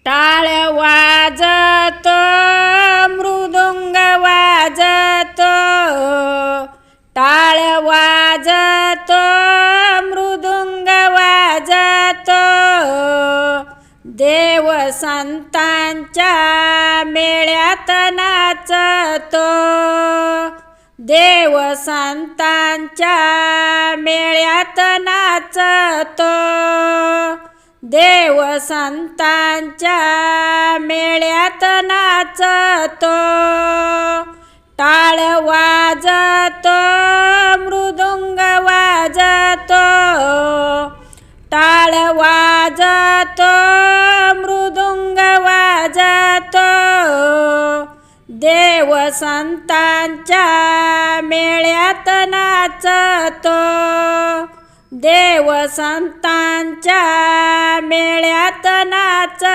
टाळ वाजतो मृदुंग वाजतो, टाळ वाजतो मृदुंग वाजतो, देव संतांच्या मेळ्यात नाचतो, देव संतांच्या मेळ्यात नाचतो, देव संतांच्या मेळ्यात नाचतो, टाळ वाजतो मृदुंग वाजतो, टाळ वाजतो मृदुंग वाजतो, देव संतांच्या मेळ्यात नाचतो, देव संतांच्या मेळ्यात नाचतो.